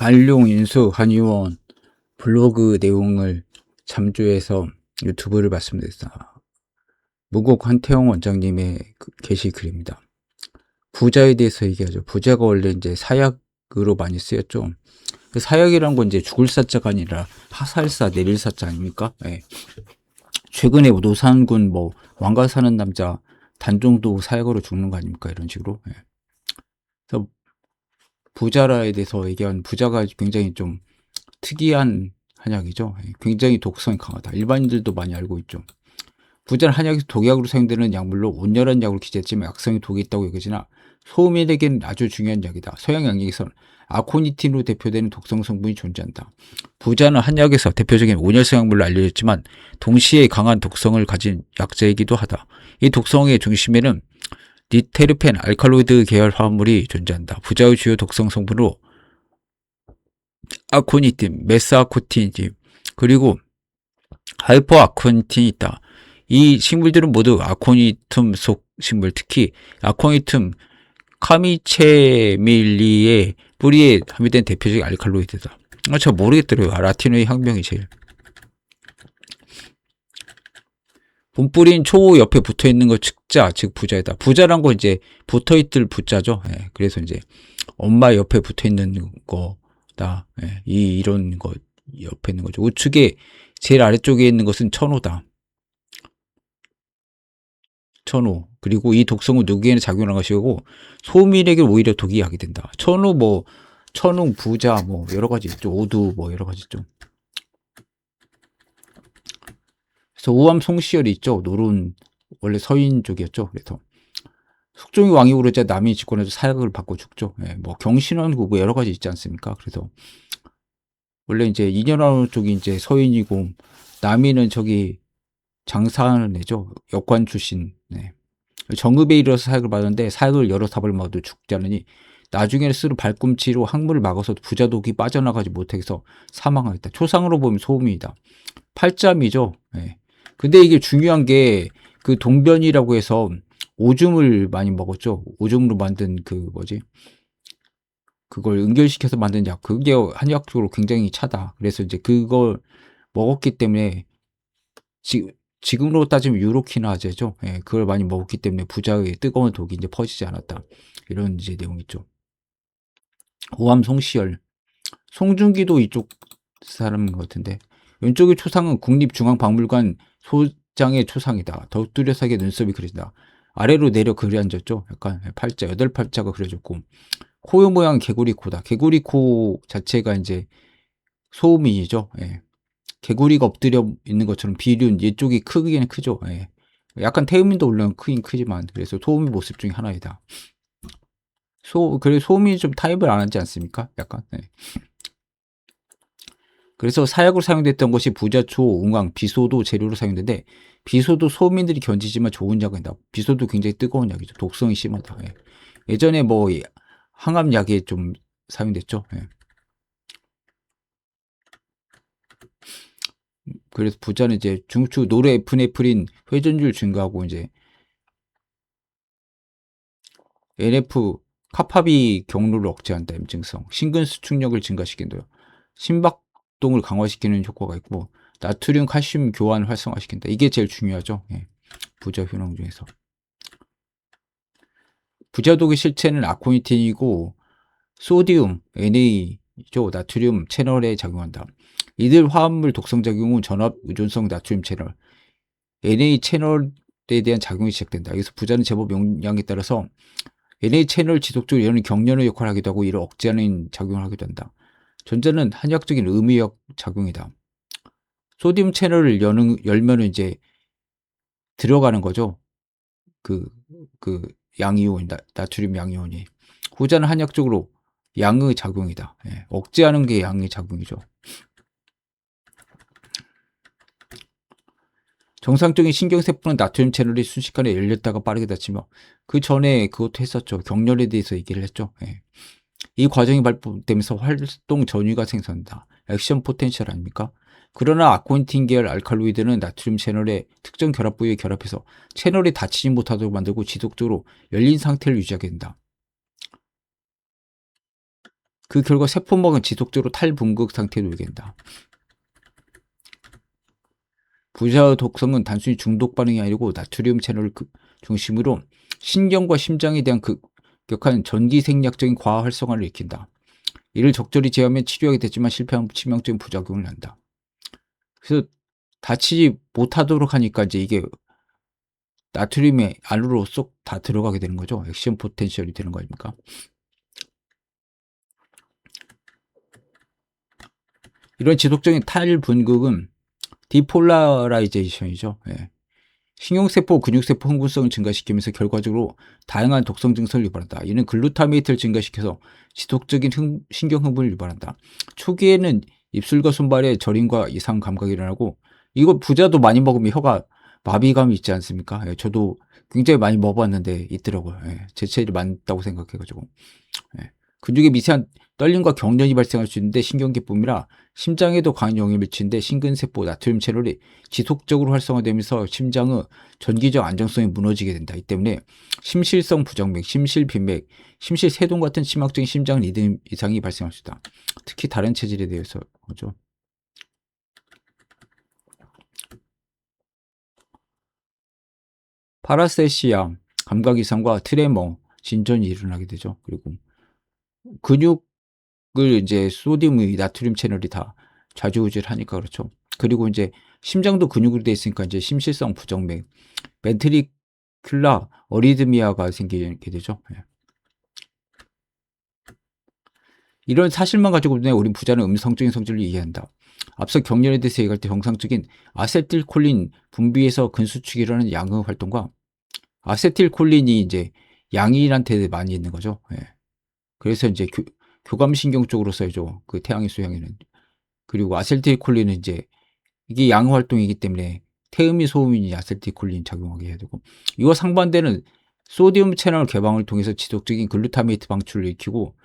한룡 인수 한의원 블로그 내용을 참조해서 유튜브를 봤습니다. 무곡 한태영 원장님의 게시글입니다. 부자에 대해서 얘기하죠. 부자가 원래 이제 사약으로 많이 쓰였죠. 그 사약이란 건 이제 죽을 사자가 아니라 하살사, 내릴 사자 아닙니까? 예. 최근에 노산군 왕가 사는 남자 단종도 사약으로 죽는 거 아닙니까? 이런 식으로. 예. 그래서 부자라에 대해서 얘기한 부자가 굉장히 좀 특이한 한약이죠. 굉장히 독성이 강하다. 일반인들도 많이 알고 있죠. 부자는 한약에서 독약으로 사용되는 약물로 온열한 약으로 기재했지만 약성이 독이 있다고 여겨지나 소음인에게는 아주 중요한 약이다. 서양 양약에서는 아코니틴으로 대표되는 독성 성분이 존재한다. 부자는 한약에서 대표적인 온열성 약물로 알려졌지만 동시에 강한 독성을 가진 약재이기도 하다. 이 독성의 중심에는 니테르펜, 알칼로이드 계열 화합물이 존재한다. 부자의 주요 독성 성분으로 아코니틴, 메스아코틴, 그리고 하이퍼아코니틴이 있다. 이 식물들은 모두 아코니툼 속 식물, 특히 아코니툼 카미체밀리의 뿌리에 함유된 대표적인 알칼로이드다. 잘 모르겠더라고요. 라틴어의 학명이 제일. 본뿌리인 초 옆에 붙어 있는 거 측자, 즉 부자이다. 부자란 거 이제 붙어 있을 부자죠. 예, 그래서 이제 엄마 옆에 붙어 있는 거다. 예, 이런 거 옆에 있는 거죠. 우측에 제일 아래쪽에 있는 것은 천호다. 천호. 그리고 이 독성은 누구에게는 작용하는 것이고 소민에게 오히려 독이 약이 된다. 천호 천웅, 부자 여러 가지 있죠. 오두 여러 가지 있죠. 그래서 우암 송시열이 있죠. 노론 원래 서인 쪽이었죠. 그래서 숙종이 왕이 오르자 남이 집권해서 사약을 받고 죽죠. 예, 경신왕국 여러 가지 있지 않습니까? 그래서 원래 이제 이년왕 쪽이 이제 서인이고 남이는 저기 장사하는 애죠. 역관 출신. 네. 정읍에 이르러서 사약을 받았는데 사약을 여러 삽을 먹어도 죽지 않으니 나중에는 스스로 발꿈치로 항문을 막아서 부자독이 빠져나가지 못해서 사망하였다. 초상으로 보면 소음이다. 팔잠이죠. 네. 근데 이게 중요한 게 그 동변이라고 해서 오줌을 많이 먹었죠. 오줌으로 만든 그걸 응결시켜서 만든 약. 그게 한의학적으로 굉장히 차다. 그래서 이제 그걸 먹었기 때문에 지금으로 따지면 유로키나제죠. 예, 그걸 많이 먹었기 때문에 부자의 뜨거운 독이 이제 퍼지지 않았다. 이런 이제 내용이 있죠. 오암 송시열. 송중기도 이쪽 사람 같은데. 왼쪽의 초상은 국립중앙박물관 소장의 초상이다. 더욱 뚜렷하게 눈썹이 그려진다. 아래로 내려 그려앉았죠. 약간 팔자, 8팔자가 그려졌고. 코의 모양은 개구리코다. 개구리코 자체가 이제 소음이죠. 예. 개구리가 엎드려 있는 것처럼 비륜 이쪽이 크기는 크죠. 예. 약간 태음인도 물론 크긴 크지만 그래서 소음의 모습 중에 하나이다. 그래서 소음이 좀 타입을 안 하지 않습니까? 약간. 예. 그래서 사약으로 사용됐던 것이 부자초, 웅왕, 비소도 재료로 사용되는데 비소도 소민들이 견디지만 좋은 약이다. 비소도 굉장히 뜨거운 약이죠. 독성이 심하다. 예. 예전에 항암약에 좀 사용됐죠. 예. 그래서 부자는 이제 중추 노르에프네프린 회전율 증가하고 이제 NF 카파비 경로를 억제한다. 염증성 심근 수축력을 증가시킨다. 심박동을 강화시키는 효과가 있고 나트륨 칼슘 교환 활성화시킨다. 이게 제일 중요하죠. 예. 부자 효능 중에서 부자독의 실체는 아코니틴이고 소디움 NA죠. 나트륨 채널에 작용한다. 이들 화합물 독성작용은 전압 의존성 나트륨 채널 NA 채널에 대한 작용이 시작된다. 여기서 부자는 제법 용량에 따라서 NA 채널 지속적으로 여는 경련의 역할을 하기도 하고 이를 억제하는 작용을 하기도 한다. 전자는 한약적인 의미역 작용이다. 소디움 채널을 열면 이제 들어가는 거죠. 그 양이온, 나트륨 양이온이. 후자는 한약적으로 양의 작용이다. 예, 억제하는 게 양의 작용이죠. 정상적인 신경세포는 나트륨 채널이 순식간에 열렸다가 빠르게 닫히며 그 전에 그것도 했었죠. 경련에 대해서 얘기를 했죠. 예. 이 과정이 발동되면서 활동 전위가 생성된다. 액션 포텐셜 아닙니까? 그러나 아코니틴 계열 알칼로이드는 나트륨 채널의 특정 결합 부위에 결합해서 채널이 닫히지 못하도록 만들고 지속적으로 열린 상태를 유지하게 된다. 그 결과 세포막은 지속적으로 탈분극 상태에 놓이게 된다. 부자 독성은 단순히 중독 반응이 아니고 나트륨 채널을 중심으로 신경과 심장에 대한 급격한 전기생략적인 과활 활성화를 일으킨다. 이를 적절히 제어하면 치료하게 되지만 실패하면 치명적인 부작용을 한다. 그래서 다치지 못하도록 하니까 이제 이게 나트륨이 안으로 쏙 다 들어가게 되는 거죠. 액션 포텐셜이 되는 거 아닙니까? 이런 지속적인 탈분극은 디폴라라이제이션이죠. 예. 신경세포, 근육세포 흥분성을 증가시키면서 결과적으로 다양한 독성 증상을 유발한다. 이는 글루타메이트를 증가시켜서 지속적인 신경 흥분을 유발한다. 초기에는 입술과 손발에 저림과 이상 감각이 일어나고, 이거 부자도 많이 먹으면 혀가 마비감이 있지 않습니까? 예, 저도 굉장히 많이 먹어봤는데 있더라고요. 예, 제 체질이 맞다고 생각해가지고. 예. 근육에 미세한 떨림과 경련이 발생할 수 있는데 신경기쁨이라 심장에도 강한 영향을 미치는데 심근세포 나트륨 채널이 지속적으로 활성화되면서 심장의 전기적 안정성이 무너지게 된다. 이 때문에 심실성 부정맥, 심실빈맥, 심실세동 같은 심막적인 심장 리듬 이상이 발생할 수 있다. 특히 다른 체질에 대해서 그죠. 파라세시아, 감각 이상과 트레머, 진전이 일어나게 되죠. 그리고 근육을 이제 소디움이 나트륨 채널이 다 좌지우지를 하니까 그렇죠. 그리고 이제 심장도 근육으로 돼 있으니까 이제 심실성 부정맥, 벤트리큘라 어리드미아가 생기게 되죠. 예. 이런 사실만 가지고 우린 부자는 음성적인 성질을 이해한다. 앞서 경련에 대해서 얘기할 때 정상적인 아세틸콜린 분비에서 근수축이 일어나는 양의 활동과 아세틸콜린이 이제 양인한테 많이 있는 거죠. 예. 그래서 이제 교감신경 쪽으로 써야죠. 그 태양의 수양에는. 그리고 아세틸콜린은 이제 이게 양 활동이기 때문에 태음이 소음인이 아세틸콜린 작용하게 해야 되고, 이와 상반되는 소디움 채널 개방을 통해서 지속적인 글루타메이트 방출을 일으키고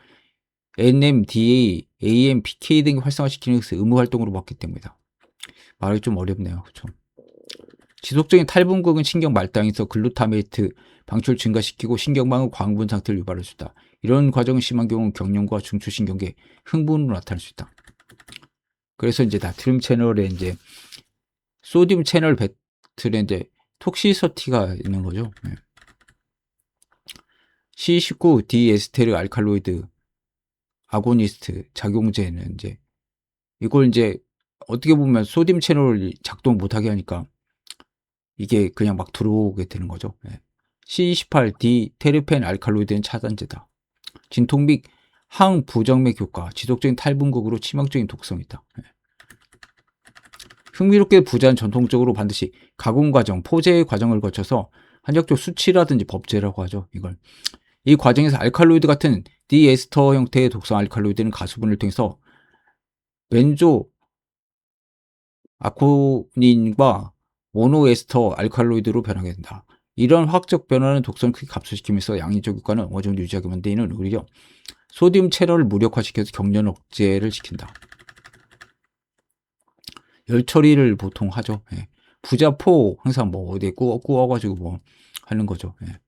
NMDA, AMPK 등을 활성화시키는 의무 활동으로 봤기 때문이다. 말이 좀 어렵네요. 그렇죠? 지속적인 탈분극은 신경 말당에서 글루타메이트 방출 증가시키고 신경망의 광분 상태를 유발할 수 있다. 이런 과정은 심한 경우는 경련과 중추신경계 흥분으로 나타날 수 있다. 그래서 이제 나트륨 채널에 이제 소디움 채널 배틀에 이제 톡시서티가 있는 거죠. 네. C19 디에스테르 알칼로이드 아고니스트 작용제는 이제 이걸 이제 어떻게 보면 소디움 채널을 작동 못하게 하니까 이게 그냥 막 들어오게 되는 거죠. 네. C28D 테르펜 알칼로이드는 차단제다. 진통 및 항부정맥 효과, 지속적인 탈분극으로 치명적인 독성이 있다. 네. 흥미롭게 부자는 전통적으로 반드시 가공 과정, 포제 과정을 거쳐서 한약적 수치라든지 법제라고 하죠. 이걸. 이 과정에서 알칼로이드 같은 디에스터 형태의 독성 알칼로이드는 가수분을 통해서 벤조 아코닌과 모노에스터 알칼로이드로 변하게 된다. 이런 화학적 변화는 독성을 크게 감소시키면서 양리적 효과는 어느 정도 유지하게 만드는 오히려 소디움 채널을 무력화시켜서 경련 억제를 시킨다. 열 처리를 보통 하죠. 예. 부자포 항상 뭐 어디에 구워가지고 뭐 하는 거죠. 예.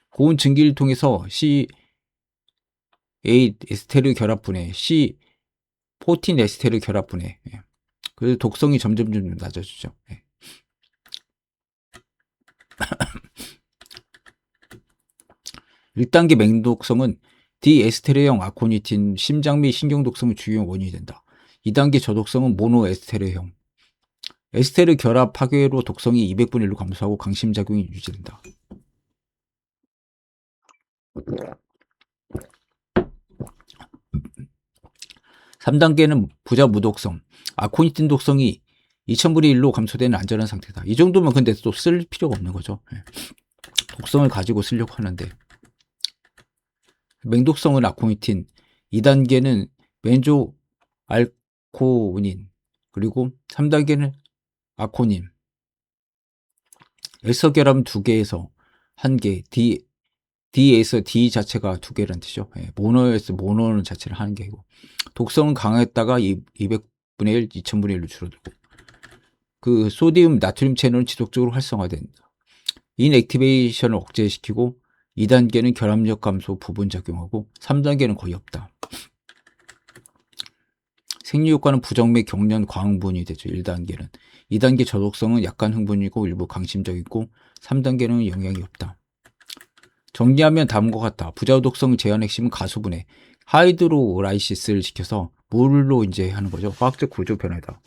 고온 증기를 통해서 C8 에스테르 결합분해, C14 에스테르 결합분해. 예. 그래서 독성이 점점 낮아지죠. 예. (1단계) 맹독성은 디에스테르형 아코니틴 심장 및 신경 독성의 주요 원인이 된다. 2단계 저독성은 모노에스테르형 에스테르 결합 파괴로 독성이 200분의 1로 감소하고 강심작용이 유지된다. 3단계는 부자 무독성, 아코니틴 독성이 2000분의 1로 감소되는 안전한 상태다. 이 정도면 근데 또 쓸 필요가 없는 거죠. 독성을 가지고 쓰려고 하는데. 맹독성은 아코니틴, 2단계는 벤조 알코닌, 그리고 3단계는 아코닌. 에서 결합은 2개에서 1개, D에서 D 자체가 2개라는 뜻이죠. 모노에서 모노는 자체를 1개고. 독성은 강했다가 200분의 1, 2000분의 1로 줄어들고. 그 소디움, 나트륨 채널은 지속적으로 활성화된다. 인액티베이션을 억제시키고 2단계는 결합력 감소 부분작용하고 3단계는 거의 없다. 생리효과는 부정맥 경련 과흥분이 되죠. 1단계는. 2단계 저독성은 약간 흥분이고 일부 강심적이고 3단계는 영향이 없다. 정리하면 다음과 같다. 부자독성 제한 핵심은 가수분해. 하이드로라이시스를 시켜서 물로 이제 하는 거죠. 화학적 구조 변화다.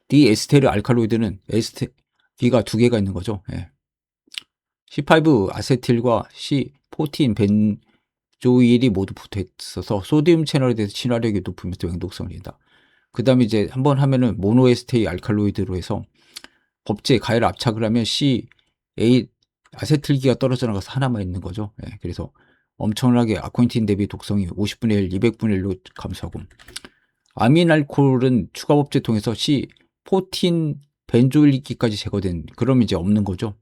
디에스테르 알칼로이드는 D가 두 개가 있는 거죠. 예. C5 아세틸과 C14 벤조일이 모두 붙어 있어서 소디움 채널에 대해서 친화력이 높으면서 영독성을 낸다. 그 다음에 이제 한번 하면은 모노에스테이 알칼로이드로 해서 법제 가열 압착을 하면 C8 아세틸기가 떨어져 나가서 하나만 있는 거죠. 예. 그래서 엄청나게 아코니틴 대비 독성이 50분의 1, 200분의 1로 감소하고, 아민알코올은 추가 법제 통해서 C14 벤조일기까지 제거된, 그러면 이제 없는 거죠.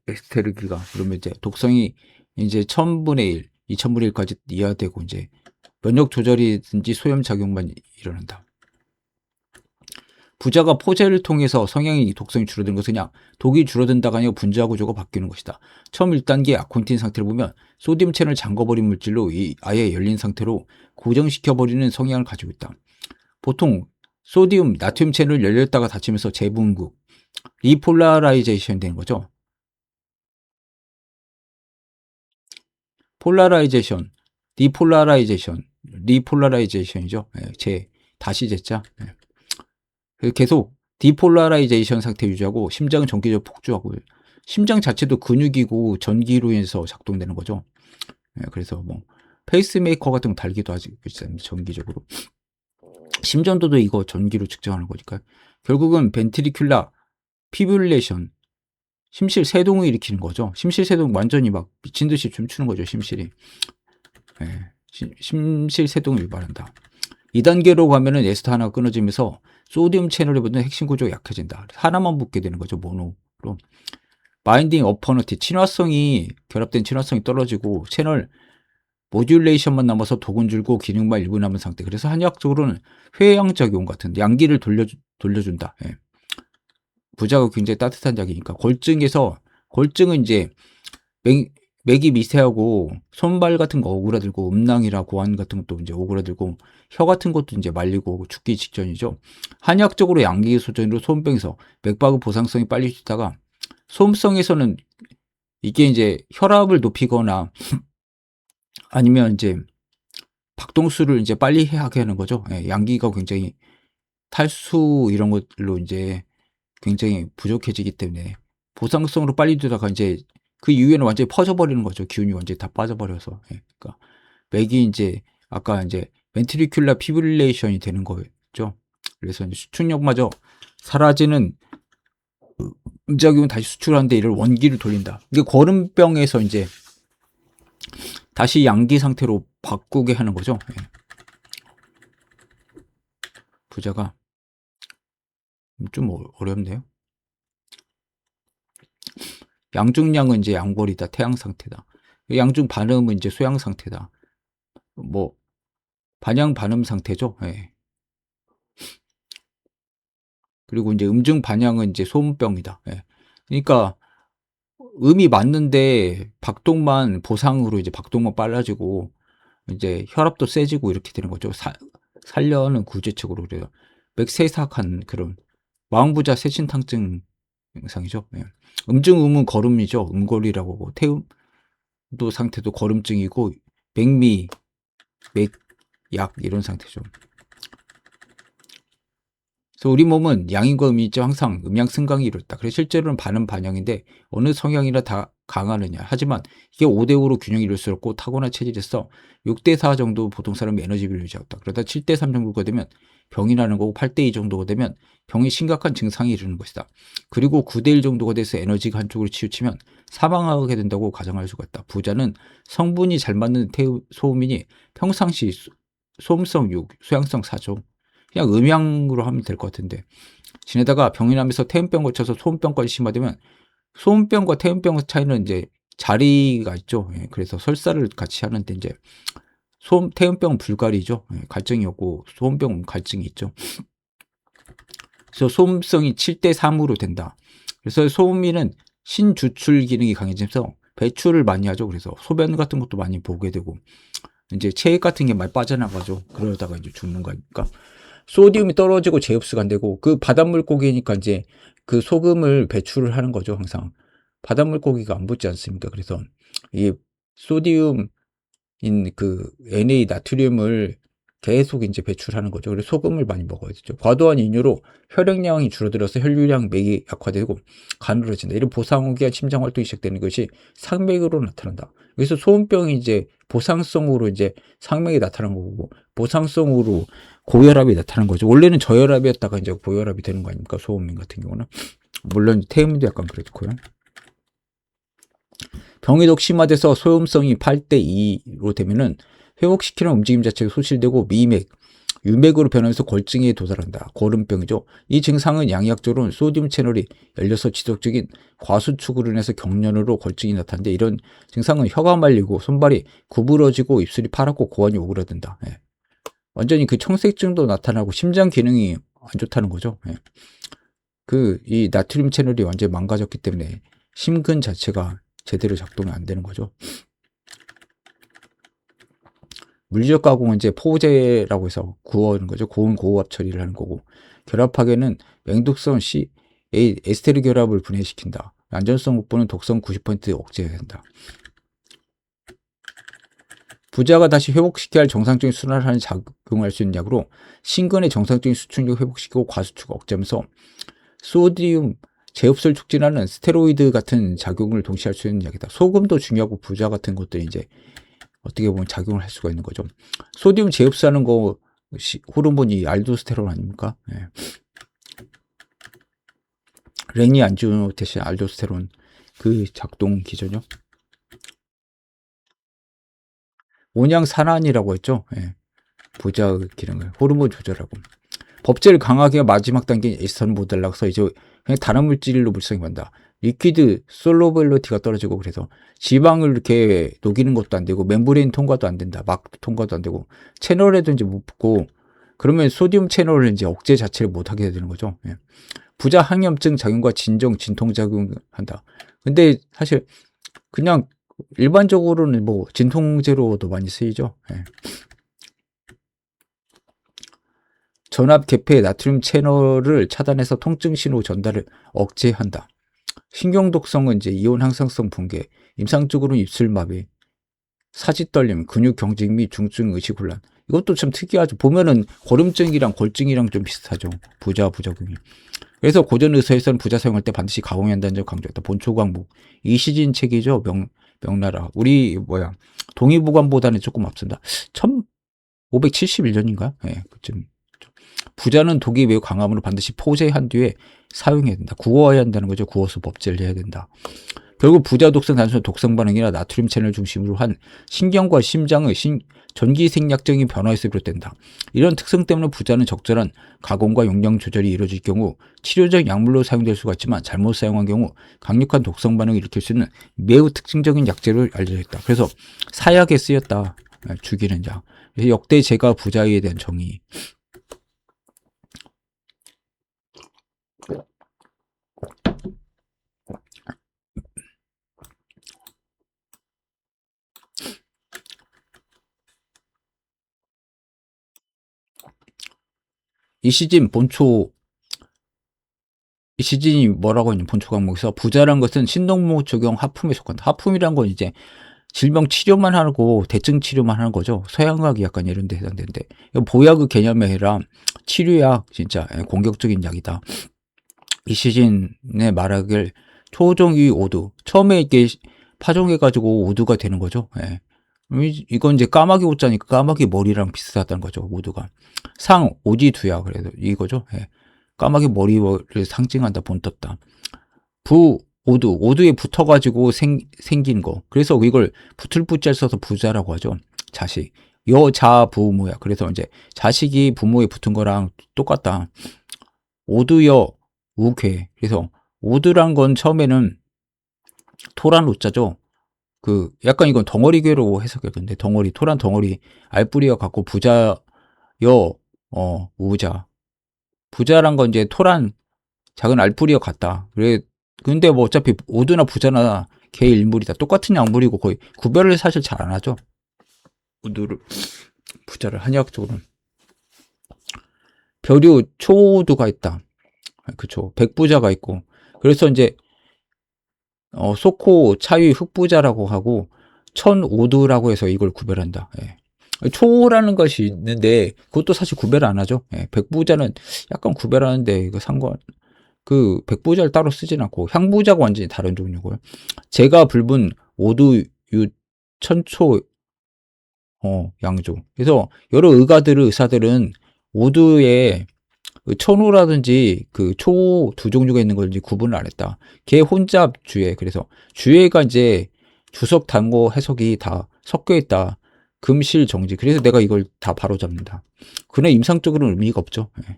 에스테르기가. 그러면 이제 독성이 이제 1000분의 1, 2000분의 1까지 이하되고 이제 면역 조절이든지 소염 작용만 일어난다. 부자가 포제를 통해서 성향이 독성이 줄어드는 것은 그냥 독이 줄어든다가 아니라 분자 구조가 바뀌는 것이다. 처음 1단계 아코니틴 상태를 보면 소디움 채널을 잠궈버린 물질로 아예 열린 상태로 고정시켜버리는 성향을 가지고 있다. 보통 소디움, 나트륨 채널을 열렸다가 닫히면서 재분국, 리폴라라이제이션 되는 거죠. 폴라라이제이션, 리폴라라이제이션이죠. 다시 제자. 계속 디폴라라이제이션 상태 유지하고 심장은 전기적으로 폭주하고, 심장 자체도 근육이고 전기로 인해서 작동되는 거죠. 그래서 뭐 페이스메이커 같은 거 달기도 하지, 전기적으로. 심전도도 이거 전기로 측정하는 거니까 결국은 벤트리큘라 피뷸레이션, 심실 세동을 일으키는 거죠. 심실 세동 완전히 막 미친 듯이 춤추는 거죠. 심실이. 심실 세동을 유발한다. 2단계로 가면은 에스터 하나가 끊어지면서 소디움 채널에 붙는 핵심 구조가 약해진다. 하나만 붙게 되는 거죠. 모노로. 바인딩 어퍼너티, 친화성이, 결합된 친화성이 떨어지고 채널 모듈레이션만 남아서 독은 줄고 기능만 일부 남은 상태. 그래서 한의학적으로는 회양작용 같은 양기를 돌려준다. 부자가 굉장히 따뜻한 약이니까. 골증은 이제 맥이 미세하고 손발 같은 거 오그라들고, 음낭이나 고환 같은 것도 이제 오그라들고, 혀 같은 것도 이제 말리고 죽기 직전이죠. 한의학적으로 양기 소전으로 소음병에서 맥박의 보상성이 빨리 죽다가, 소음성에서는 이게 이제 혈압을 높이거나 아니면 이제 박동수를 이제 빨리 하게 하는 거죠. 양기가 굉장히 탈수 이런 것들로 이제 굉장히 부족해지기 때문에 보상성으로 빨리 되다가 이제 그 이후에는 완전히 퍼져버리는 거죠. 기운이 완전히 다 빠져버려서. 그러니까 맥이 이제 아까 이제 벤트리큘라 피브릴레이션이 되는 거죠. 그래서 이제 수축력마저 사라지는 음작용은 다시 수출하는데 이를 원기를 돌린다. 이게 거름병에서 이제 다시 양기 상태로 바꾸게 하는 거죠. 부자가 좀 어렵네요. 양중량은 이제 양골이다. 태양 상태다. 양중 반음은 이제 소양 상태다. 뭐 반양 반음 상태죠. 그리고 이제 음중 반양은 이제 소음병이다. 그러니까 음이 맞는데 박동만 보상으로 이제 박동만 빨라지고 이제 혈압도 세지고 이렇게 되는 거죠. 살려는 구제책으로 그래요. 맥세삭한 그런 마음부자 세신탕증 증상이죠. 음중 음은 거름이죠. 음골이라고 하고, 태음도 상태도 거름증이고, 맥미, 맥약 이런 상태죠. 그래서 우리 몸은 양인과 음이 있죠. 항상 음양 승강이 이루었다. 그래서 실제로는 반은 반양인데 어느 성향이나 다 강하느냐. 하지만 이게 5대5로 균형이 이룰수록 타고난 체질에서 6대4 정도 보통 사람은 에너지 비율을 유지하다. 그러다 7대3 정도가 되면 병이 나는 거고, 8대2 정도가 되면 병이 심각한 증상이 이르는 것이다. 그리고 9대1 정도가 돼서 에너지가 한쪽으로 치우치면 사망하게 된다고 가정할 수가 있다. 부자는 성분이 잘 맞는 소음이니 평상시 소음성 6, 소양성 4죠. 그냥 음양으로 하면 될 것 같은데, 지내다가 병이 나면서 태음병 거쳐서 소음병까지 심화되면, 소음병과 태음병 차이는 이제 자리가 있죠. 그래서 설사를 같이 하는데 이제 태음병은 불가리죠. 갈증이 없고 소음병은 갈증이 있죠. 그래서 소음성이 7대3으로 된다. 그래서 소음이는 신주출 기능이 강해지면서 배출을 많이 하죠. 그래서 소변 같은 것도 많이 보게 되고 이제 체액 같은 게 많이 빠져나가죠. 그러다가 이제 죽는 거니까. 소디움이 떨어지고 제흡수가 안 되고 그 바닷물고기니까 이제 그 소금을 배출을 하는 거죠. 항상 바닷물고기가 안 붙지 않습니까? 그래서 이 소디움인 그 Na 나트륨을 계속 이제 배출하는 거죠. 그래서 소금을 많이 먹어야 되죠. 과도한 이뇨로 혈액량이 줄어들어서 혈류량 맥이 약화되고 가늘어진다. 이런 보상후기한 심장 활동이 시작되는 것이 상맥으로 나타난다. 그래서 소음병이 이제 보상성으로 이제 상맥이 나타난 거고 보상성으로 고혈압이 나타난 거죠. 원래는 저혈압이었다가 이제 고혈압이 되는 거 아닙니까? 소음민 같은 경우는. 물론 태음도 약간 그렇고요. 병이 독심화돼서 소음성이 8대2로 되면은 회복시키는 움직임 자체가 소실되고 미맥, 유맥으로 변하면서 골증에 도달한다. 고름병이죠. 이 증상은 양의학적으로는 소디움 채널이 열려서 지속적인 과수축으로 인해서 경련으로 골증이 나타나는데 이런 증상은 혀가 말리고 손발이 구부러지고 입술이 파랗고 고환이 오그라든다. 예. 완전히 그 청색증도 나타나고 심장 기능이 안 좋다는 거죠. 예. 이 나트륨 채널이 완전히 망가졌기 때문에 심근 자체가 제대로 작동이 안 되는 거죠. 물리적 가공은 이제 포제라고 해서 구워는 거죠. 고온 고압 처리를 하는 거고 결합하게는 맹독성 C, 에스테르 결합을 분해시킨다. 안전성 확보는 독성 90% 억제해야 된다. 부자가 다시 회복시켜야 할 정상적인 순환을 하는 작용할 수 있는 약으로 신근의 정상적인 수축력 회복시키고 과수축 억제하면서 소디움 제흡수를 촉진하는 스테로이드 같은 작용을 동시에 할 수 있는 약이다. 소금도 중요하고 부자 같은 것들이 이제 어떻게 보면 작용을 할 수가 있는 거죠. 소디움 제흡수하는 거 호르몬이 알도스테론 아닙니까? 네. 레니안지오테신 알도스테론 그 작동 기전요. 온양산안이라고 했죠. 네. 부자 기능을 호르몬 조절하고 법제를 강하게 마지막 단계인 에스터론 모델락서 이제 그냥 다른 물질로 물성이 된다. 리퀴드 솔로빌리티가 떨어지고 그래서 지방을 이렇게 녹이는 것도 안 되고 멤브레인 통과도 안 된다. 막 통과도 안 되고 채널에도 이제 못 붙고 그러면 소디움 채널을 이제 억제 자체를 못 하게 되는 거죠. 예. 부자 항염증 작용과 진통 작용을 한다. 근데 사실 그냥 일반적으로는 뭐 진통제로도 많이 쓰이죠. 예. 전압 개폐 나트륨 채널을 차단해서 통증 신호 전달을 억제한다. 신경 독성은 이제 이온 항상성 붕괴, 임상적으로는 입술 마비, 사지 떨림, 근육 경직 및 중증 의식 혼란. 이것도 참 특이하죠. 보면은 고름증이랑 골증이랑 좀 비슷하죠. 부작용이. 그래서 고전 의사에서는 부자 사용할 때 반드시 가공해야 한다는 점 강조했다. 본초광목. 이시진 책이죠. 명나라. 우리 동의보감보다는 조금 앞선다. 1571년인가요? 예, 그쯤. 부자는 독이 매우 강함으로 반드시 포제한 뒤에 사용해야 된다. 구워야 한다는 거죠. 구워서 법제를 해야 된다. 결국 부자 독성 단순 독성 반응이나 나트륨 채널 중심으로 한 신경과 심장의 전기 생략적인 변화에서 비롯된다. 이런 특성 때문에 부자는 적절한 가공과 용량 조절이 이루어질 경우 치료적 약물로 사용될 수가 있지만 잘못 사용한 경우 강력한 독성 반응을 일으킬 수 있는 매우 특징적인 약재로 알려져 있다. 그래서 사약에 쓰였다. 죽이는 약. 역대 제가 부자에 대한 정의. 이 시즌이 뭐라고 했냐, 본초 과목에서 부자란 것은 신동모 적용 하품에 속한다. 하품이란 건 이제 질병 치료만 하고 대증 치료만 하는 거죠. 서양의학이 약간 이런 데 해당되는데 보약의 개념이 아니라 치료약, 진짜 공격적인 약이다. 이 시즌에 말하길 초종이 오두, 처음에 이렇게 파종해가지고 오두가 되는 거죠. 예. 이건 이제 까마귀 오자니까 까마귀 머리랑 비슷하다는 거죠. 오두가. 상 오지두야. 그래도 이거죠. 예. 까마귀 머리를 상징한다. 본떴다. 부 오두에 붙어가지고 생긴 거. 그래서 이걸 붙을 부자를 써서 부자라고 하죠. 자식. 여자부모야. 그래서 이제 자식이 부모에 붙은 거랑 똑같다. 오두여 우괴. 그래서 오두란 건 처음에는 토란 우자죠. 약간 이건 덩어리괴로 해석했는데 토란 덩어리 알뿌리가 갖고 부자여 우자. 부자란 건 이제 토란 작은 알뿌리와 같다. 그래 근데 뭐 어차피 오두나 부자나 개 일물이다. 똑같은 약물이고 거의 구별을 사실 잘 안 하죠. 오두를 부자를 한의학적으로는. 벼류 초오두가 있다. 그쵸. 백부자가 있고. 그래서 이제 소코 차위 흑부자라고 하고 천오두라고 해서 이걸 구별한다. 예. 초라는 것이 있는데 그것도 사실 구별 안 하죠. 예. 백부자는 약간 구별하는데 이거 그 백부자를 따로 쓰진 않고 향부자가 완전히 다른 종류고요. 제가 불분 오두 유 천초 양조. 그래서 여러 의사들은 오두에 그 천호라든지 그 초 두 종류가 있는 걸 이제 구분을 안 했다. 걔 혼잡 주에. 그래서 주에가 이제 주석 단고 해석이 다 섞여 있다. 금실 정지. 그래서 내가 이걸 다 바로 잡는다. 그러나 임상적으로는 의미가 없죠. 예.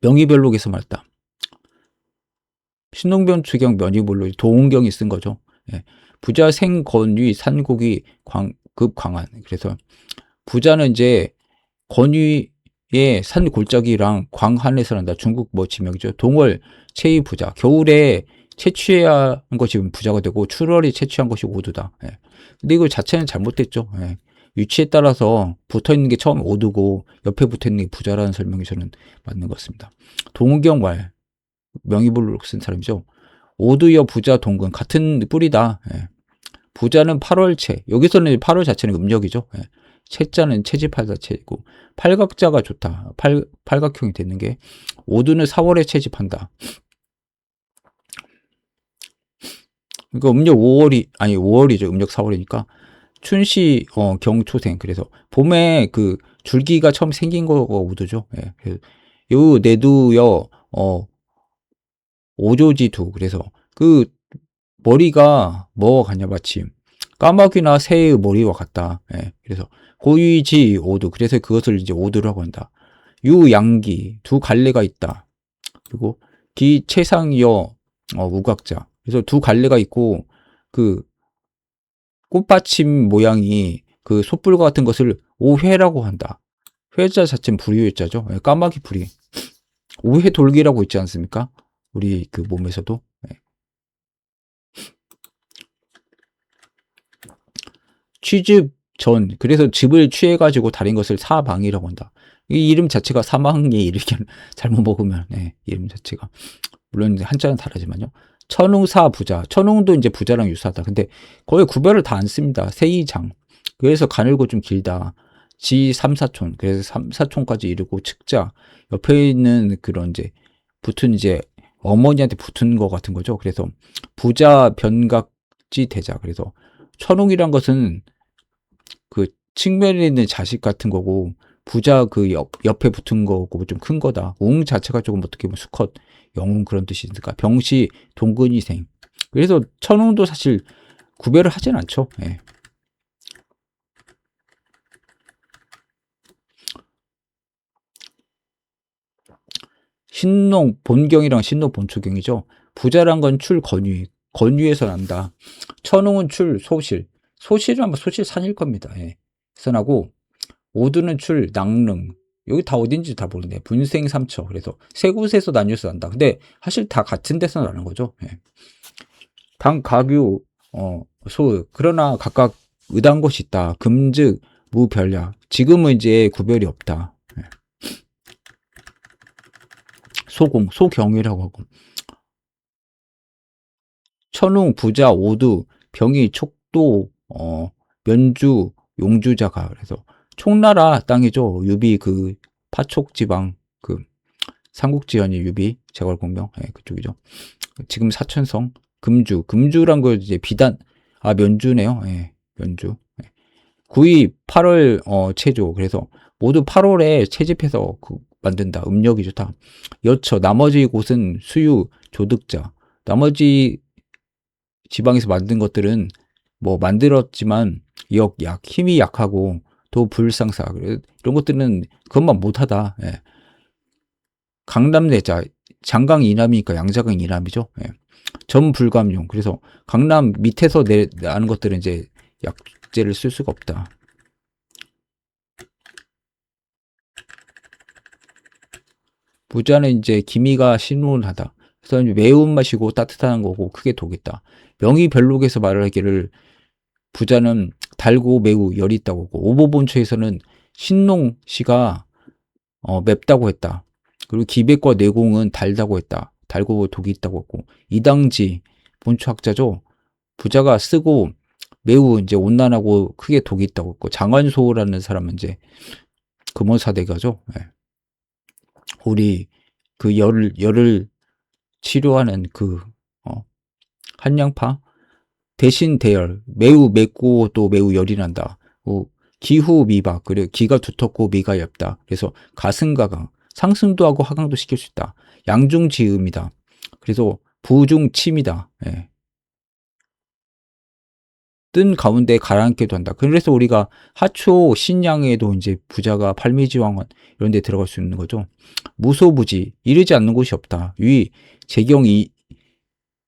명의별록에서 말다. 신농변 추경 면의별록 도운경이 쓴 거죠. 예. 부자 생건위 산곡이 급 광안. 그래서 부자는 이제 건위의 산 골짜기랑 광한에서 난다. 중국 뭐 지명이죠. 동월 체위 부자. 겨울에 채취한 것이 부자가 되고 출월이 채취한 것이 오두다. 예. 근데 이거 자체는 잘못됐죠. 예. 위치에 따라서 붙어있는 게 처음 오두고 옆에 붙어있는 게 부자라는 설명이 저는 맞는 것 같습니다. 동경왈 명의별록 쓴 사람이죠. 오두여 부자 동근 같은 뿌리다. 예. 부자는 8월채. 여기서는 8월 자체는 음력이죠. 예. 채자는 채집하다 채고 팔각자가 좋다. 팔각형이 되는 게 오두는 4월에 채집한다. 그러니까 음력 5월이죠. 음력 4월이니까 춘시 경초생. 그래서 봄에 그 줄기가 처음 생긴 거가 우두죠. 예. 요 내두여 오조지두. 그래서 그 머리가 뭐가 같냐 마침 까마귀나 새의 머리와 같다. 예. 그래서 고유지 오두. 그래서 그것을 이제 오두라고 한다. 유양기 두 갈래가 있다. 그리고 기채상여 우각자. 그래서 두 갈래가 있고 그 꽃받침 모양이 그 솥불과 같은 것을 오회라고 한다. 회자 자체는 불이회자죠. 예, 까마귀 불이. 오회 돌기라고 있지 않습니까? 우리 그 몸에서도. 예. 취즙 전. 그래서 즙을 취해가지고 다른 것을 사망이라고 한다. 이 이름 자체가 사망이 이렇게 잘못 먹으면 이름 자체가 물론 한자는 다르지만요. 천웅사 부자. 천웅도 이제 부자랑 유사하다. 근데 거의 구별을 다 안 씁니다. 세이장. 그래서 가늘고 좀 길다. 지 삼사촌. 그래서 삼사촌까지 이르고 측자. 옆에 있는 그런 이제 붙은 이제 어머니한테 붙은 거 같은 거죠. 그래서 부자 변각지 대자. 그래서 천웅이란 것은 그 측면에 있는 자식 같은 거고 부자 그 옆에 붙은 거고 좀 큰 거다. 웅 자체가 조금 어떻게 보면 수컷 영웅 그런 뜻이니까 병시 동근이생. 그래서 천웅도 사실 구별을 하진 않죠. 예. 신농 본경이랑 신농 본초경이죠. 부자란 건 출건위, 건위에서 난다. 천웅은 출 소실, 소실은 아마 소실산일 겁니다. 예. 선하고 오두는 출 낭릉. 여기 다 어딘지 다 모르네. 분생 삼처. 그래서 세 곳에서 나뉘어서 난다. 근데 사실 다 같은 데서 나는 거죠. 예. 당 가규 소. 그러나 각각 의단 곳이 있다. 금즉 무별야. 지금은 이제 구별이 없다. 예. 소공, 소경이라고 하고. 천웅, 부자, 오두, 병이, 촉도, 면주, 용주자가. 그래서 총나라 땅이죠. 유비 그 파촉 지방 그 삼국지연이 유비 재활공명 그쪽이죠. 지금 사천성 금주란 거 이제 비단 면주네요. 예, 면주. 예. 9위 8월 체조. 그래서 모두 8월에 채집해서 만든다. 음력이 좋다. 여처 나머지 곳은 수유 조득자. 나머지 지방에서 만든 것들은 뭐 만들었지만 약 힘이 약하고 도 불상사 이런 것들은 그것만 못하다. 예. 강남내자 장강 이남이니까 양자강 이남이죠. 예. 전불감용. 그래서 강남 밑에서 나는 것들은 이제 약재를 쓸 수가 없다. 부자는 이제 기미가 신운하다. 그래서 이제 매운맛이고 따뜻한 거고 크게 독이 있다. 명의별록에서 말하기를 부자는 달고 매우 열이 있다고 하고 오보본초에서는 신농 씨가 맵다고 했다. 그리고 기백과 내공은 달다고 했다. 달고 독이 있다고 했고 이당지 본초학자죠. 부자가 쓰고 매우 이제 온난하고 크게 독이 있다고 했고 장완소라는 사람은 이제 금호사대가죠. 예. 우리 그 열을 치료하는 그 한양파 대신 대열 매우 맵고 또 매우 열이 난다. 기후 미박 그리고 기가 두텁고 미가 얇다. 그래서 가승가강 상승도 하고 하강도 시킬 수 있다. 양중지음이다. 그래서 부중침이다. 예. 뜬 가운데 가라앉기도 한다. 그래서 우리가 하초 신양에도 이제 부자가 팔미지왕원 이런 데 들어갈 수 있는 거죠. 무소부지 이르지 않는 곳이 없다. 위 재경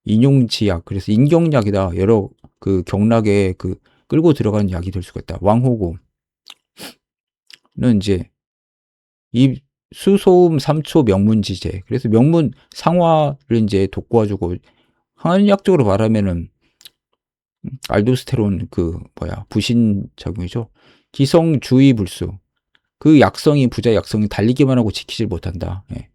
인용지약 그래서 인경약이다. 여러 그 경락에 그 끌고 들어가는 약이 될 수가 있다. 왕호고는 이제 이 수소음 3초 명문지제 그래서 명문 상화를 이제 돋궈주고 한약적으로 말하면은 알도스테론 부신 작용이죠. 기성 주의 불수 그 약성이 부자 약성이 달리기만 하고 지키질 못한다. 예.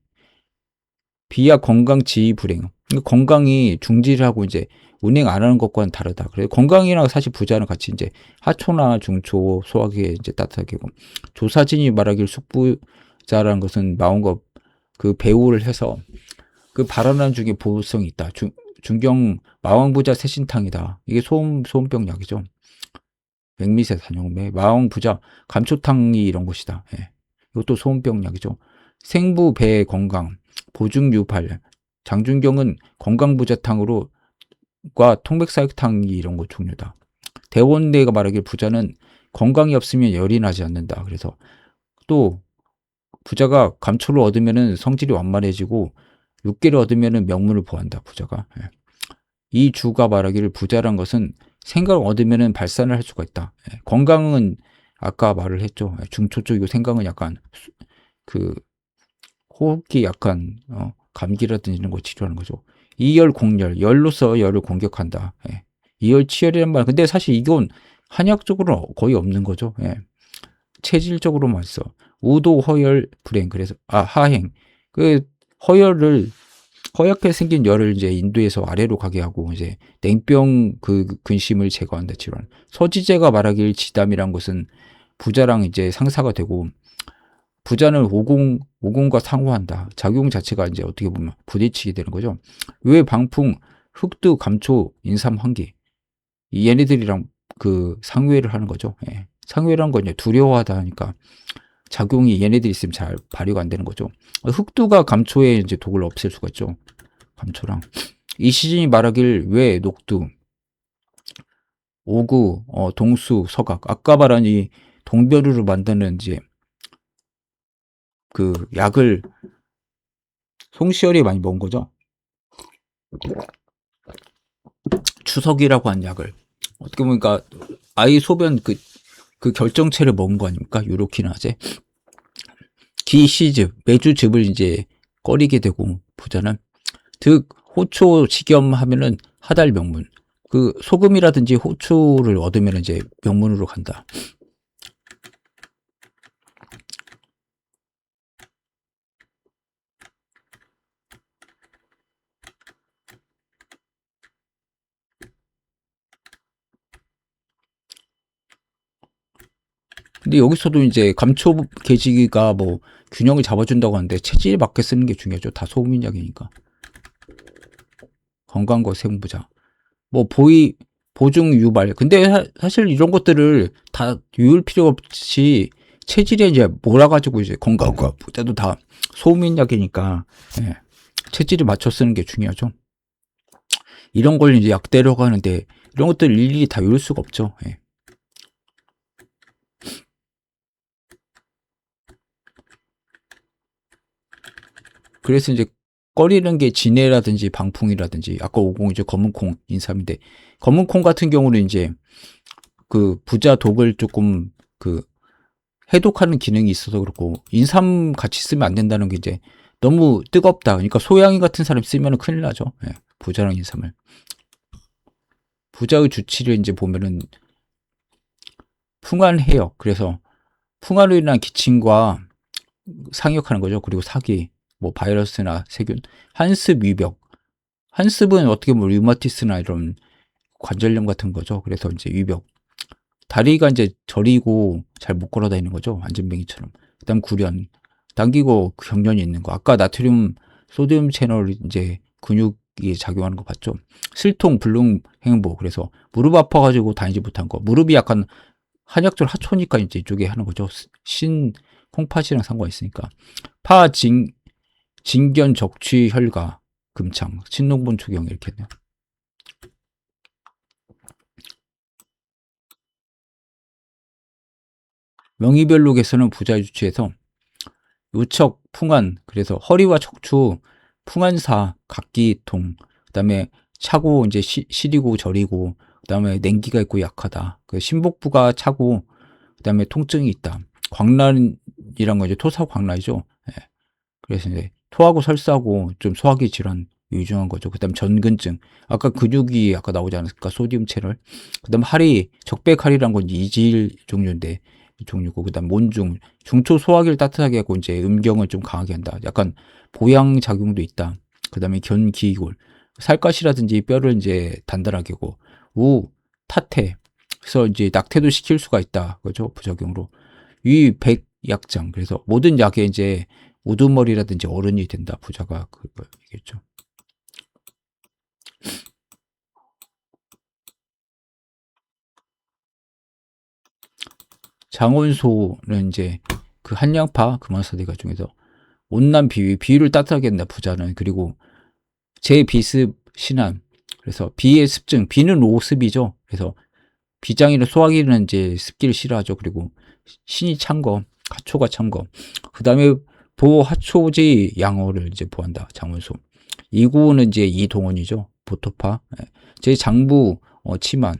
비약 건강 지휘 불행 건강이 중지를 하고 이제 운행 안 하는 것과는 다르다. 그래서 건강이랑 사실 부자는 같이 이제 하초나 중초 소화기에 이제 따뜻하게고 조사진이 말하길 숙부자라는 것은 마음과 그 배우를 해서 그 발언한 중에 보호성이 있다. 중경 마왕부자 새신탕이다. 이게 소음병 약이죠. 백미세 단용매 마왕부자 감초탕이 이런 것이다. 예. 이것도 소음병 약이죠. 생부 배 건강 보증유발 장준경은 건강부자탕으로 과 통백사육탕이 이런 거 종류다. 대원대가 말하길 부자는 건강이 없으면 열이 나지 않는다. 그래서 또 부자가 감초를 얻으면은 성질이 완만해지고 육개를 얻으면은 명문을 보한다. 부자가. 예. 이 주가 말하기를 부자란 것은 생각을 얻으면은 발산을 할 수가 있다. 예. 건강은 아까 말을 했죠. 중초 쪽이고 생강은 약간 그 호흡기 약간 감기라든지 이런 거 치료하는 거죠. 이열 공열 열로서 열을 공격한다. 예. 이열치열이란 말 근데 사실 이건 한약적으로 거의 없는 거죠. 예. 체질적으로만 써. 우도 허열 불행 그래서 하행 그 허열을 허약해 생긴 열을 이제 인도에서 아래로 가게 하고 이제 냉병 그 근심을 제거한다 치료하는 서지제가 말하길 지담이란 것은 부자랑 이제 상사가 되고 부자는 오공과 상호한다. 작용 자체가 이제 어떻게 보면 부딪히게 되는 거죠. 왜 방풍, 흑두, 감초, 인삼, 환기 얘네들이랑 그 상회를 하는 거죠. 예. 상회라는 건 이제 두려워하다 하니까 작용이 얘네들이 있으면 잘 발휘가 안 되는 거죠. 흑두가 감초에 이제 독을 없앨 수가 있죠. 감초랑 이 시즌이 말하길 왜 녹두, 오구, 동수, 서각 아까 말한 이 동벼루를 만드는 이제 그 약을 송시열이 많이 먹은 거죠. 추석이라고 한 약을 어떻게 보니까 아이 소변 그 결정체를 먹은 거 아닙니까? 유로키나제 기시즙 메주즙을 이제 꺼리게 되고 부자는 득 호초 식염하면은 하달 명문 그 소금이라든지 호초를 얻으면 이제 명문으로 간다. 근데 여기서도 이제 감초 계지가 뭐 균형을 잡아준다고 하는데 체질에 맞게 쓰는 게 중요하죠. 다 소금인약이니까. 건강과 생부자. 뭐 보증 유발. 근데 사실 이런 것들을 다 유을 필요 없이 체질에 이제 몰아가지고 이제 건강과 부자도 다 소음인약이니까 예. 체질에 맞춰 쓰는 게 중요하죠. 이런 걸 이제 약대라고 하는데 이런 것들 일일이 다 외울 수가 없죠. 예. 그래서 이제 꺼리는 게 진해라든지 방풍이라든지 아까 오공이죠. 검은콩 인삼인데 검은콩 같은 경우는 이제 그 부자 독을 조금 그 해독하는 기능이 있어서 그렇고 인삼 같이 쓰면 안 된다는 게 이제 너무 뜨겁다. 그러니까 소양이 같은 사람 쓰면 큰일 나죠. 예, 부자랑 인삼을. 부자의 주치를 이제 보면은 풍한해역. 그래서 풍화로 인한 기침과 상역하는 거죠. 그리고 사기, 뭐 바이러스나 세균, 한습 위벽. 한습은 어떻게 보면 류마티스나 이런 관절염 같은 거죠. 그래서 이제 위벽. 다리가 이제 저리고 잘 못 걸어 다니는 거죠. 안전뱅이처럼. 그다음 구련. 당기고 경련이 있는 거. 아까 나트륨, 소디움 채널 이제 근육이 작용하는 거 봤죠. 슬통, 불능 행보. 그래서 무릎 아파가지고 다니지 못한 거. 무릎이 약간 한약절 하초니까 이제 이쪽에 하는 거죠. 신, 콩팥이랑 상관 있으니까. 파, 진견, 적취, 혈가, 금창, 신농본, 추경 이렇게 했네요. 명의별록에서는 부자의 주치에서 요척, 풍한, 그래서 허리와 척추, 풍한사, 각기통, 그 다음에 차고 이제 시리고 저리고, 그 다음에 냉기가 있고 약하다. 그 신복부가 차고, 그 다음에 통증이 있다. 광란이란 건 이제 토사광란이죠. 예. 그래서 이제 토하고 설사하고 좀 소화기 질환 유중한 거죠. 그 다음 전근증. 아까 근육이 아까 나오지 않았을까? 소디움 채널. 그 다음 하리, 적백하리란 건 이질 종류인데, 이 종류고, 그 다음 몬중. 중초 소화기를 따뜻하게 하고 이제 음경을 좀 강하게 한다. 약간 보양 작용도 있다. 그 다음에 견기골. 살갗이라든지 뼈를 이제 단단하게 하고, 타태. 그래서 이제 낙태도 시킬 수가 있다. 그죠? 부작용으로. 백약장. 그래서 모든 약에 이제 우두머리라든지 어른이 된다. 부자가 그거겠죠. 장원소는 이제 그 한양파 금화사대가 중에서 온난 비위를 따뜻하게 한다. 부자는. 그리고 제비습 신안. 그래서 비의 습증. 비는 오습이죠. 그래서 비장이나 소화기는 이제 습기를 싫어하죠. 그리고 신이 찬 거, 하초가 찬 거. 그 다음에 보하초지 양어를 이제 보한다. 장원소. 이구는 이제 이동원이죠. 보토파. 예. 제 장부 치만.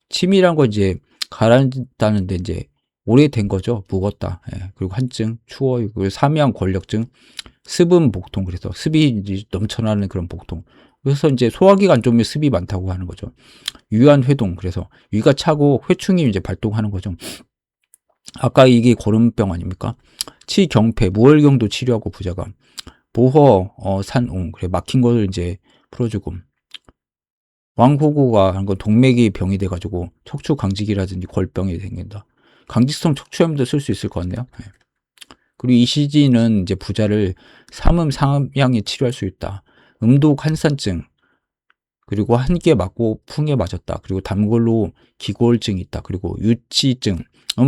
침이란 건 이제 가라앉다는데 이제 오래된 거죠. 묵었다. 예. 그리고 한증, 추워, 그리고 삼양 권력증, 습은 복통. 그래서 습이 이제 넘쳐나는 그런 복통. 그래서 이제 소화기가 안 좋으면 습이 많다고 하는 거죠. 유한 회동. 그래서 위가 차고 회충이 이제 발동하는 거죠. 아까 이게 고름병 아닙니까? 치경패, 무월경도 치료하고 부자가 보허, 산옹. 그래 막힌 거를 이제 풀어주고. 왕호구가 한 건 동맥이 병이 돼가지고 척추 강직이라든지 골병이 생긴다. 강직성 척추염도 쓸 수 있을 것 같네요. 네. 그리고 이 시지는 이제 부자를 삼양에 치료할 수 있다. 음독 한산증, 그리고 한기에 맞고 풍에 맞았다. 그리고 담골로 기골증이 있다. 그리고 유치증,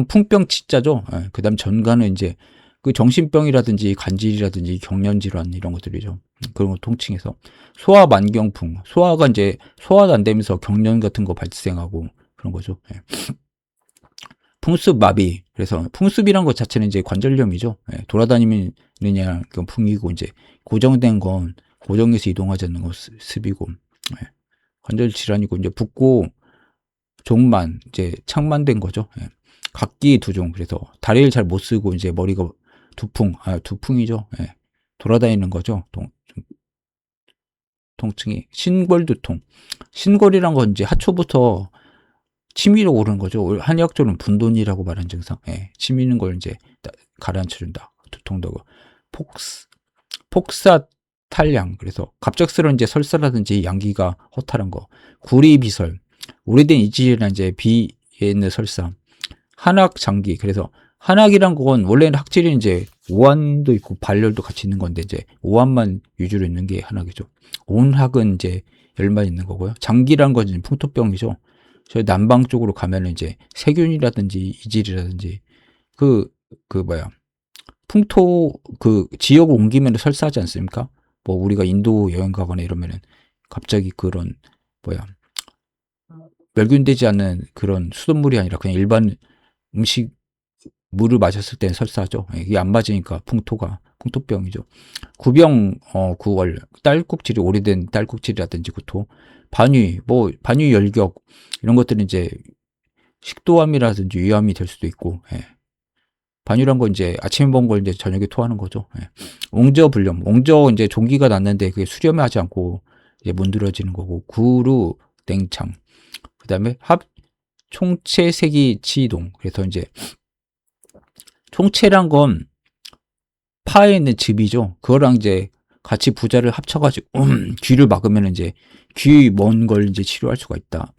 풍병 치자죠. 예. 그다음 전가는 이제 그 정신병이라든지 간질이라든지 경련질환 이런 것들이죠. 그런 거 통칭해서 소화 만경풍, 소화가 이제 소화도 안 되면서 경련 같은 거 발생하고 그런 거죠. 예. 풍습 마비. 그래서 풍습이란 것 자체는 이제 관절염이죠. 예. 돌아다니느냐 그건 풍이고 이제 고정된 건 고정해서 이동하지 않는 건 습이고. 예. 관절 질환이고 이제 붓고 종만 이제 창만된 거죠. 예. 각기 두종. 그래서 다리를 잘 못 쓰고 이제 머리가 두풍이죠. 예. 돌아다니는 거죠. 통증이 신골두통. 신골이란 건 이제 하초부터 치밀어 오르는 거죠. 한의학적으로는 분돈이라고 말하는 증상. 예. 치미는 걸 이제 가라앉혀준다. 두통도 폭사 탈량. 그래서 갑작스러운 이제 설사라든지 양기가 허탈한 거. 구리비설. 오래된 이질이나 이제 비에 있는 설사. 한학 장기. 그래서 한학이란 건 원래는 학질이 이제 오한도 있고 발열도 같이 있는 건데 이제 오한만 위주로 있는 게 한학이죠. 온학은 이제 열만 있는 거고요. 장기란 건 이제 풍토병이죠. 저희 남방 쪽으로 가면은 이제 세균이라든지 이질이라든지 그 풍토 그 지역을 옮기면 설사하지 않습니까? 뭐 우리가 인도 여행 가거나 이러면은 갑자기 그런 멸균되지 않는 그런 수돗물이 아니라 그냥 일반 음식 물을 마셨을 때는 설사죠. 이게 안 맞으니까 풍토병이죠. 구병, 구월, 딸꾹질이 오래된 딸꾹질이라든지 구토, 반위 열격 이런 것들은 이제 식도암이라든지 위암이 될 수도 있고, 예. 반유란 건 이제 아침에 먹은 걸 이제 저녁에 토하는 거죠. 예. 옹저불렴. 옹저 이제 종기가 났는데 그게 수렴하지 않고 이제 문드러지는 거고, 구루 냉창. 그다음에 합 총체색이 치이동. 그래서 이제 총체란 건 파에 있는 즙이죠. 그거랑 이제 같이 부자를 합쳐가지고 귀를 막으면 이제 귀 먼 걸 이제 치료할 수가 있다.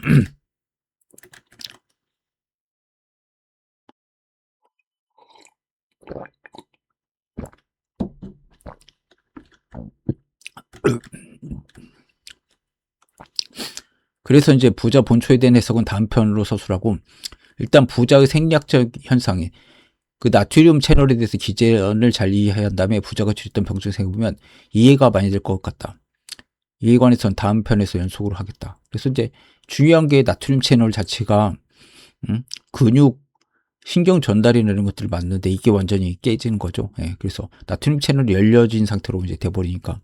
그래서 이제 부자 본초에 대한 해석은 다음 편으로 서술하고, 일단 부자의 생리학적 현상에 그 나트륨 채널에 대해서 기전을 잘 이해해야 한 다음에 부자가 줄였던 병증 생각해보면 이해가 많이 될 것 같다. 이에 관해서는 다음 편에서 연속으로 하겠다. 그래서 이제 중요한 게 나트륨 채널 자체가 근육, 신경 전달이나 이런 것들을 맞는데 이게 완전히 깨지는 거죠. 예, 그래서 나트륨 채널이 열려진 상태로 이제 돼버리니까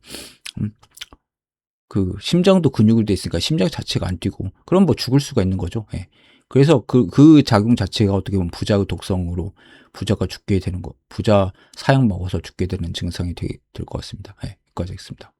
그 심장도 근육으로 돼 있으니까 심장 자체가 안 뛰고, 그럼 뭐 죽을 수가 있는 거죠. 예. 그래서 그 작용 자체가 어떻게 보면 부자의 독성으로 부자가 죽게 되는 거, 부자 사약 먹어서 죽게 되는 증상이 될 것 같습니다. 예, 여기까지 하겠습니다.